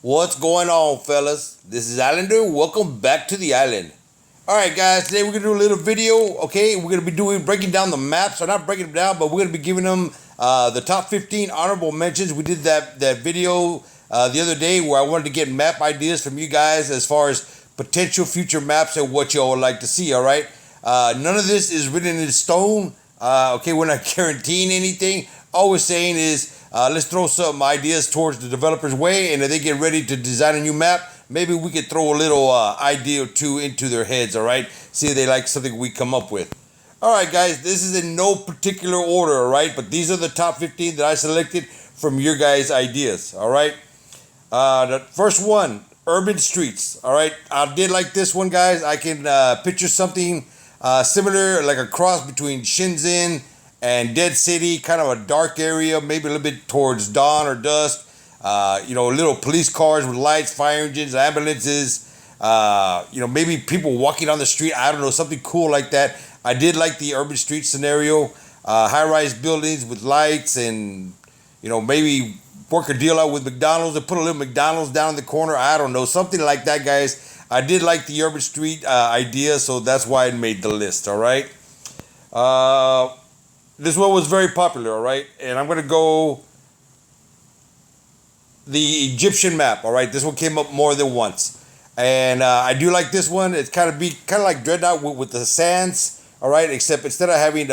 What's going on, fellas? This is Islander. Welcome back to the island. All right, guys. Today we're gonna do a little video. Okay, we're gonna be breaking down the maps. Or not breaking them down, but we're gonna be giving them the top 15 honorable mentions. We did that video the other day where I wanted to get map ideas from you guys as far as potential future maps and what y'all would like to see. All right. None of this is written in stone. Okay, we're not guaranteeing anything. All we're saying is let's throw some ideas towards the developer's way, and if they get ready to design a new map, maybe we could throw a little idea or two into their heads, all right? See if they like something we come up with. All right, guys, this is in no particular order, all right? But these are the top 15 that I selected from your guys' ideas, all right? The first one, urban streets, all right? I did like this one, guys. I can picture something similar, like a cross between Shenzhen and Dead City, kind of a dark area, maybe a little bit towards dawn or dusk. Little police cars with lights, fire engines, ambulances. Maybe people walking on the street. I don't know, something cool like that. I did like the urban street scenario. High-rise buildings with lights, and maybe work a deal out with McDonald's and put a little McDonald's down in the corner. I don't know, something like that, guys. I did like the urban street idea, so that's why it made the list. All right. This one was very popular, all right? And I'm going to go the Egyptian map, all right? This one came up more than once. And I do like this one. It's kind of like Dreadnought with the sands, all right? Except instead of having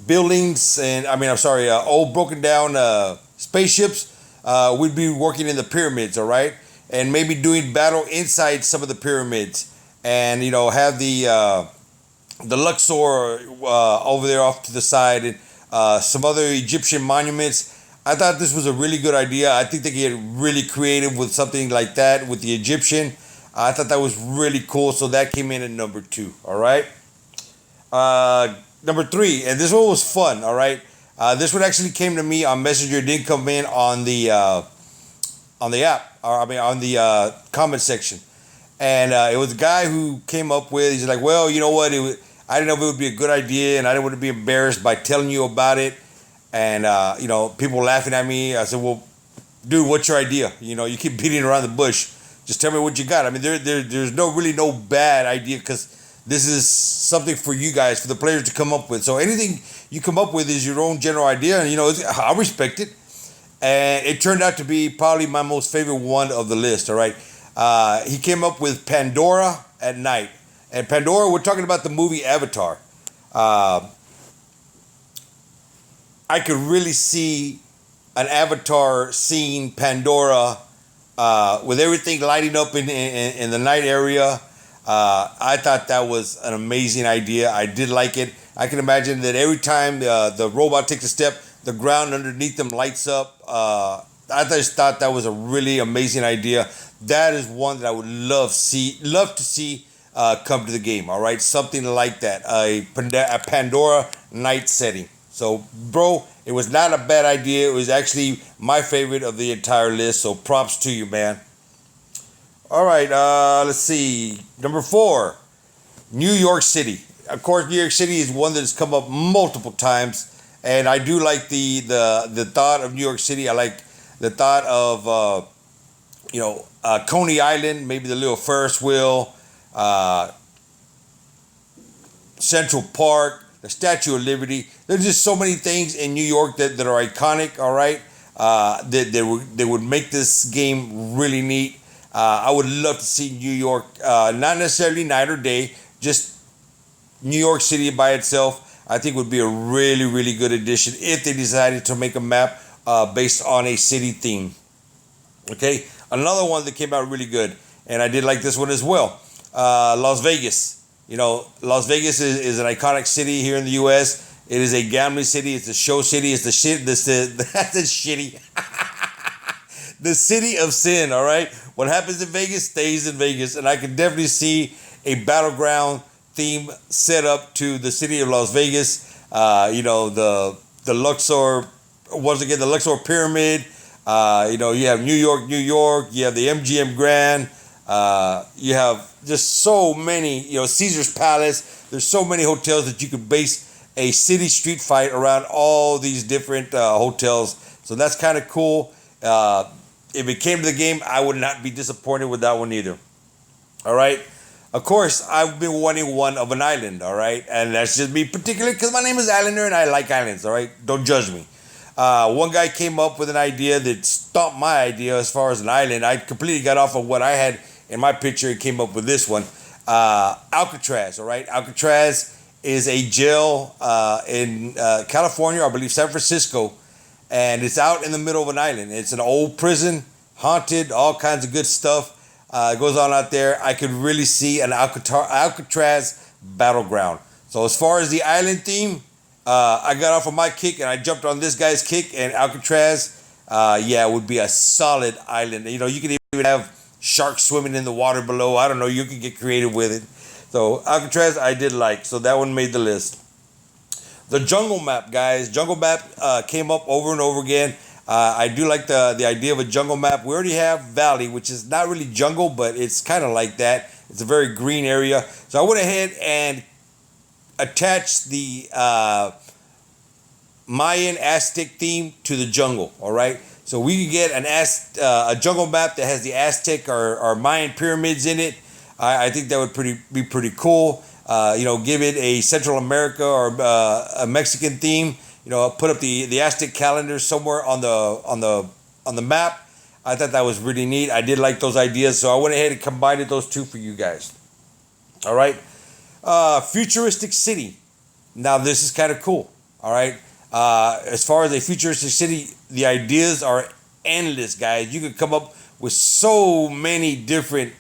buildings and, old broken down spaceships, we'd be working in the pyramids, all right? And maybe doing battle inside some of the pyramids. And, have the Luxor over there off to the side, and some other Egyptian monuments. I thought this was a really good idea. I think they get really creative with something like that with the Egyptian. I thought that was really cool, so that came in at number 2. All right. Number 3, and this one was fun. All right. This one actually came to me on Messenger. It didn't come in on the app, on the comment section. And it was a guy who came up with, he's like, well, you know what? I didn't know if it would be a good idea, and I didn't want to be embarrassed by telling you about it. And, people laughing at me. I said, well, dude, what's your idea? You keep beating around the bush. Just tell me what you got. I mean, there's no bad idea, because this is something for you guys, for the players to come up with. So anything you come up with is your own general idea, and, I respect it. And it turned out to be probably my most favorite one of the list, all right? He came up with Pandora at night. And Pandora, we're talking about the movie Avatar. I could really see an Avatar scene, Pandora, with everything lighting up in the night area. I thought that was an amazing idea. I did like it. I can imagine that every time the robot takes a step, the ground underneath them lights up. I just thought that was a really amazing idea. That is one that I would love to see come to the game. All right, something like that, a Pandora night setting. So, bro, it was not a bad idea. It was actually my favorite of the entire list. So, props to you, man. All right, let's see. Number 4, New York City. Of course, New York City is one that has come up multiple times, and I do like the thought of New York City. I like the thought of Coney Island, maybe the little Ferris wheel, Central Park, the Statue of Liberty. There's just so many things in New York that are iconic, all right, that would make this game really neat. I would love to see New York, not necessarily night or day, just New York City by itself. I think would be a really, really good addition if they decided to make a map based on a city theme. Okay, another one that came out really good, and I did like this one as well. Las Vegas. Las Vegas is an iconic city here in the U.S. It is a gambling city. It's a show city. It's that's the shitty. The city of sin. All right. What happens in Vegas stays in Vegas, and I can definitely see a battleground theme set up to the city of Las Vegas. The Luxor, once again, the Luxor Pyramid. You have New York. You have the MGM Grand. You have just so many, Caesar's Palace. There's so many hotels that you could base a city street fight around all these different hotels. So that's kind of cool. if it came to the game, I would not be disappointed with that one either. All right. Of course, I've been wanting one of an island. All right, and that's just me particularly because my name is Islander and I like islands. All right, don't judge me. One guy came up with an idea that stopped my idea as far as an island. I completely got off of what I had in my picture and came up with this one. Alcatraz. All right, Alcatraz is a jail in California, I believe San Francisco, and it's out in the middle of an island. It's an old prison, haunted, all kinds of good stuff. It goes on out there. I could really see an Alcatraz battleground. So as far as the island theme, I got off of my kick and I jumped on this guy's kick, and Alcatraz, yeah, would be a solid island. You know, you could even have sharks swimming in the water below. I don't know. You could get creative with it. So Alcatraz, I did like. So that one made the list. The jungle map, guys. Jungle map came up over and over again. I do like the idea of a jungle map. We already have Valley, which is not really jungle, but it's kind of like that. It's a very green area. So I went ahead and attached the Mayan Aztec theme to the jungle. All right. So we could get a jungle map that has the Aztec or Mayan pyramids in it. I think that would be pretty cool. You know, give it a Central America or a Mexican theme. You know, put up the Aztec calendar somewhere on the map. I thought that was really neat. I did like those ideas, so I went ahead and combined those two for you guys. All right, futuristic city. Now this is kind of cool. All right, as far as a futuristic city, the ideas are endless, guys. You could come up with so many different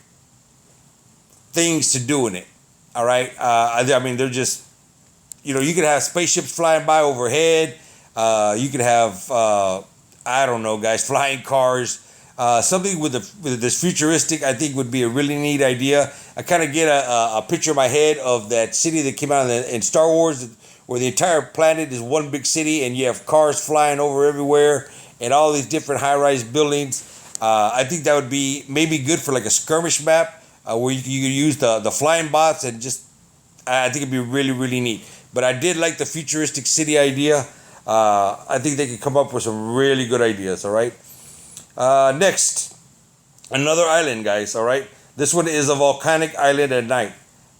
things to do in it. All right, I mean they're just, you know, you could have spaceships flying by overhead. You could have, I don't know, guys, flying cars. Something with this futuristic, I think, would be a really neat idea. I kind of get a picture in my head of that city that came out in Star Wars, where the entire planet is one big city, and you have cars flying over everywhere, and all these different high-rise buildings. I think that would be maybe good for like a skirmish map, where you could use the flying bots and just, I think it'd be really, really neat. But I did like the futuristic city idea. I think they could come up with some really good ideas, all right? Next, another island, guys, all right? This one is a volcanic island at night,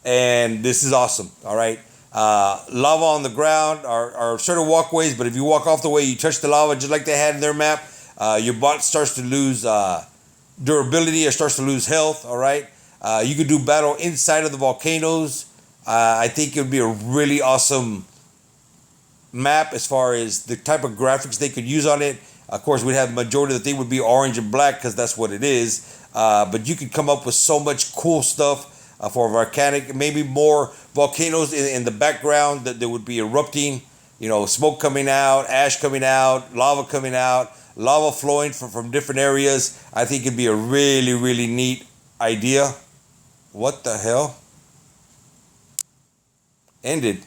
and this is awesome, all right? Lava on the ground are certain walkways, but if you walk off the way, you touch the lava just like they had in their map, your bot starts to lose durability or starts to lose health, all right? You could do battle inside of the volcanoes. I think it would be a really awesome map as far as the type of graphics they could use on it. Of course, we'd have the majority of the thing would be orange and black because that's what it is. But you could come up with so much cool stuff for volcanic, maybe more volcanoes in the background that would be erupting. You know, smoke coming out, ash coming out, lava coming out, lava flowing from different areas. I think it'd be a really, really neat idea. What the hell? Ended.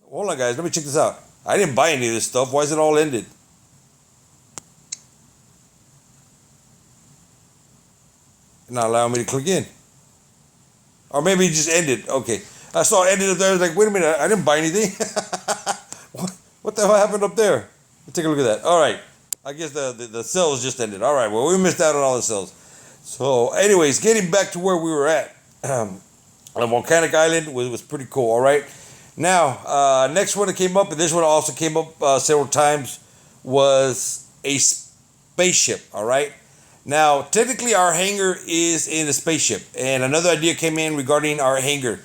Hold on, guys. Let me check this out. I didn't buy any of this stuff. Why is it all ended? Not allowing me to click in. Or maybe it just ended. Okay. I saw it ended up there. I was like, wait a minute. I didn't buy anything. What the hell happened up there? Let's take a look at that. All right. I guess the cells just ended. All right. Well, we missed out on all the cells. So, anyways, getting back to where we were at. The volcanic island was pretty cool, all right? Now, next one that came up, and this one also came up several times, was a spaceship, all right? Now, technically, our hangar is in a spaceship, and another idea came in regarding our hangar.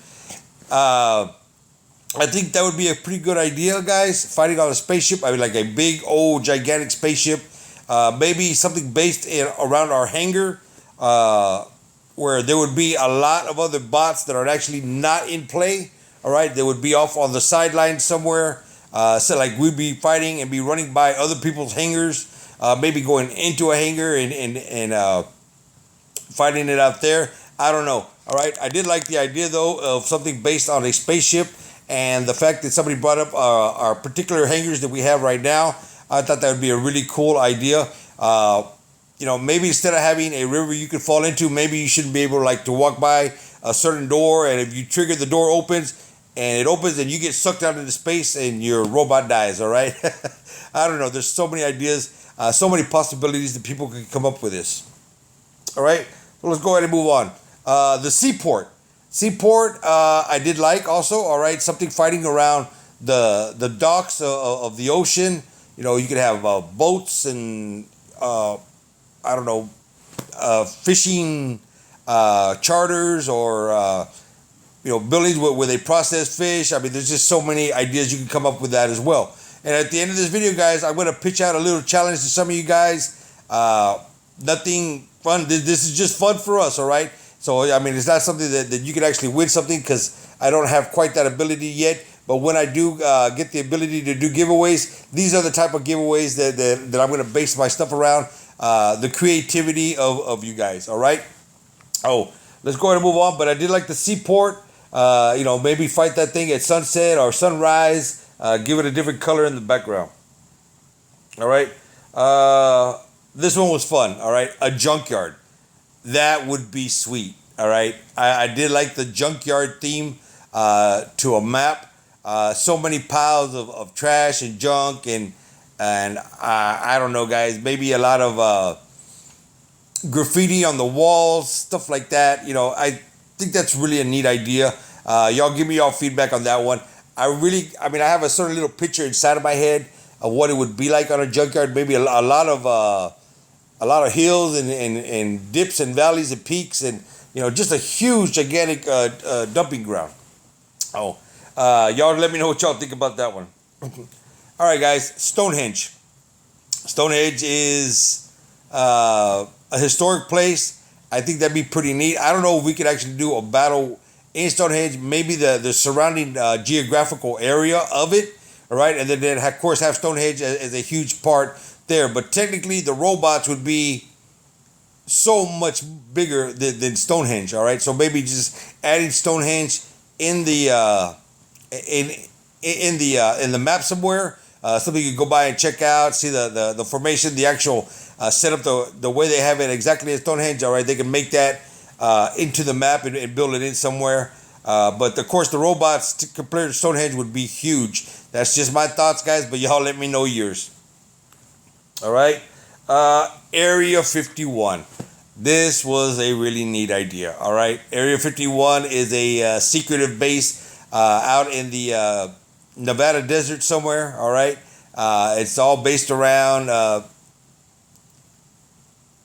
I think that would be a pretty good idea, guys, fighting on a spaceship. I mean, like a big, old, gigantic spaceship. Maybe something based around our hangar, where there would be a lot of other bots that are actually not in play. All right, they would be off on the sideline somewhere. So like we'd be fighting and be running by other people's hangars, maybe going into a hangar and fighting it out there. I don't know. All right, I did like the idea though of something based on a spaceship, and the fact that somebody brought up our particular hangars that we have right now. I thought that would be a really cool idea. You know, maybe instead of having a river you could fall into, maybe you should be able to walk by a certain door, and if you trigger, the door opens, and it opens, and you get sucked out into space, and your robot dies. All right. I don't know. There's so many ideas. So many possibilities that people could come up with this. All right, so let's go ahead and move on. The seaport. Seaport, I did like also. All right, something fighting around the docks of the ocean. You know, you could have boats and I don't know, fishing charters or buildings where they process fish. I mean, there's just so many ideas you can come up with that as well. And at the end of this video, guys, I'm going to pitch out a little challenge to some of you guys. Nothing fun. This is just fun for us, all right? So, I mean, it's not something that you can actually win something because I don't have quite that ability yet. But when I do get the ability to do giveaways, these are the type of giveaways that I'm going to base my stuff around. The creativity of you guys, all right? Oh, let's go ahead and move on. But I did like the seaport. Maybe fight that thing at sunset or sunrise. Give it a different color in the background. All right. This one was fun. All right. A junkyard. That would be sweet. All right. I did like the junkyard theme to a map. So many piles of trash and junk and I don't know, guys. Maybe a lot of graffiti on the walls, stuff like that. I think that's really a neat idea. Y'all give me y'all feedback on that one. I have a certain little picture inside of my head of what it would be like on a junkyard. Maybe a lot of hills and dips and valleys and peaks and just a huge gigantic dumping ground. Y'all let me know what y'all think about that one. All right, guys. Stonehenge. Stonehenge is a historic place. I think that'd be pretty neat. I don't know if we could actually do a battle in Stonehenge. Maybe the surrounding geographical area of it. All right, and then of course have Stonehenge as a huge part there. But technically, the robots would be so much bigger than Stonehenge. All right, so maybe just adding Stonehenge in the in the map somewhere, something you can go by and check out, see the formation, the actual setup, the way they have it exactly as Stonehenge. All right, they can make that into the map and build it in somewhere. But of course, the robots compared to Stonehenge would be huge. That's just my thoughts, guys. But y'all let me know yours. All right, Area 51. This was a really neat idea. All right, Area 51 is a secretive base out in the Nevada desert somewhere. All right, it's all based around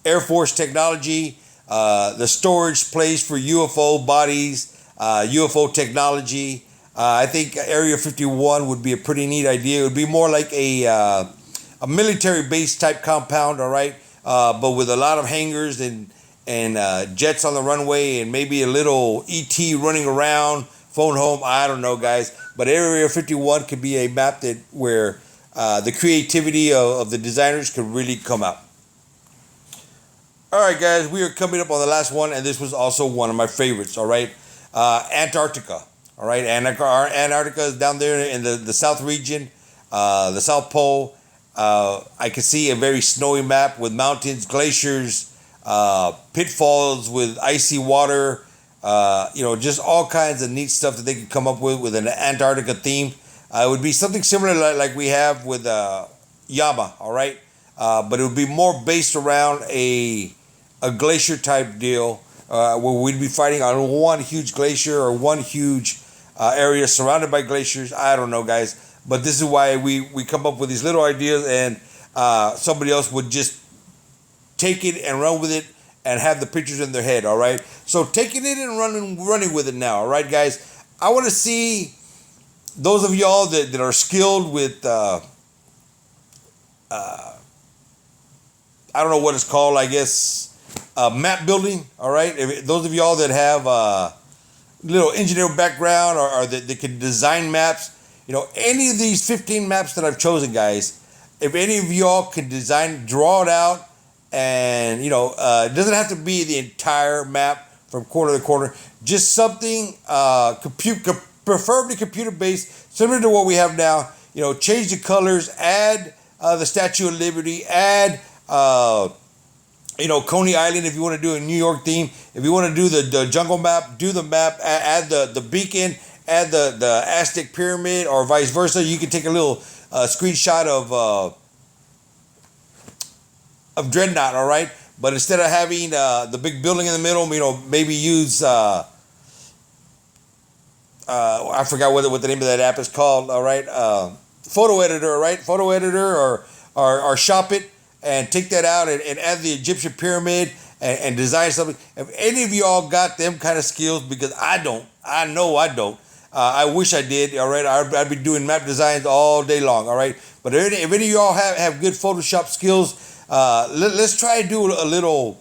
Air Force technology, the storage place for UFO bodies, UFO technology. I think Area 51 would be a pretty neat idea. It would be more like a military base type compound. All right, but with a lot of hangars and jets on the runway and maybe a little ET running around. Phone home, I don't know, guys. But Area 51 could be a map where the creativity of the designers could really come out. All right, guys, we are coming up on the last one, and this was also one of my favorites, all right? Antarctica, all right? Antarctica is down there in the South region, the South Pole. I can see a very snowy map with mountains, glaciers, pitfalls with icy water, just all kinds of neat stuff that they could come up with an Antarctica theme. It would be something similar like we have with Yama, all right? But it would be more based around a glacier type deal where we'd be fighting on one huge glacier or one huge area surrounded by glaciers. I don't know, guys. But this is why we come up with these little ideas and somebody else would just take it and run with it and have the pictures in their head, all right? So taking it and running with it now, all right, guys? I want to see those of y'all that are skilled with, I don't know what it's called, I guess, map building, all right? Those of y'all that have a little engineer background or that can design maps, any of these 15 maps that I've chosen, guys, if any of y'all can draw it out, and, it doesn't have to be the entire map from corner to corner. Just something preferably computer-based, similar to what we have now. Change the colors, add the Statue of Liberty, add, Coney Island if you want to do a New York theme. If you want to do the jungle map, do the map, add the beacon, add the Aztec pyramid, or vice versa. You can take a little screenshot of Dreadnought, all right? But instead of having the big building in the middle, maybe use I forgot what the name of that app is called. All right, photo editor. All right, photo editor, or shop it and take that out and add the Egyptian pyramid and design something. If any of y'all got them kind of skills, because I don't, I know I don't. I wish I did. All right, I'd be doing map designs all day long. All right, but if any of y'all have good Photoshop skills, let's try to do a little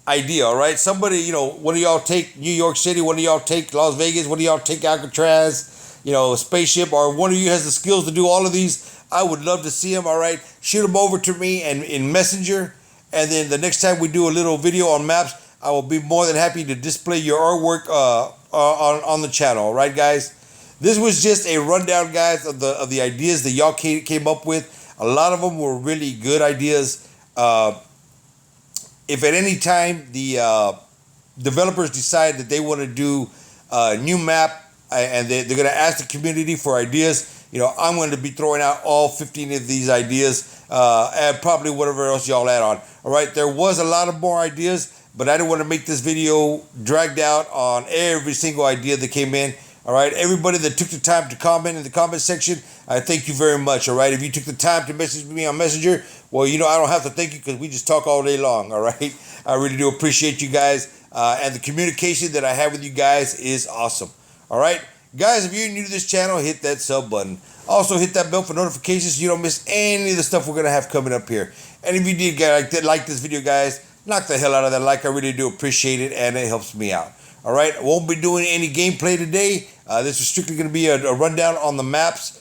idea. All right, somebody, one of y'all take New York City, one of y'all take Las Vegas, one of y'all take Alcatraz, spaceship, or one of you has the skills to do all of these. I would love to see them. All right, shoot them over to me and in Messenger, and then the next time we do a little video on maps, I will be more than happy to display your artwork on the channel. All right, guys. This was just a rundown, guys, of the ideas that y'all came up with. A lot of them were really good ideas. If at any time the developers decide that they want to do a new map and they're going to ask the community for ideas, I'm going to be throwing out all 15 of these ideas and probably whatever else y'all add on. All right, there was a lot of more ideas, but I didn't want to make this video dragged out on every single idea that came in. All right, everybody that took the time to comment in the comment section, I thank you very much. All right, if you took the time to message me on Messenger, well, I don't have to thank you because we just talk all day long. All right, I really do appreciate you guys, and the communication that I have with you guys is awesome. All right, guys, if you're new to this channel, hit that sub button. Also, hit that bell for notifications so you don't miss any of the stuff we're gonna have coming up here. And if you did like this video, guys, knock the hell out of that like. I really do appreciate it, and it helps me out. All right, I won't be doing any gameplay today. This is strictly going to be a rundown on the maps,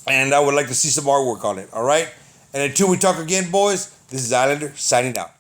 and I would like to see some artwork on it. All right, and until we talk again, boys, this is Islander signing out.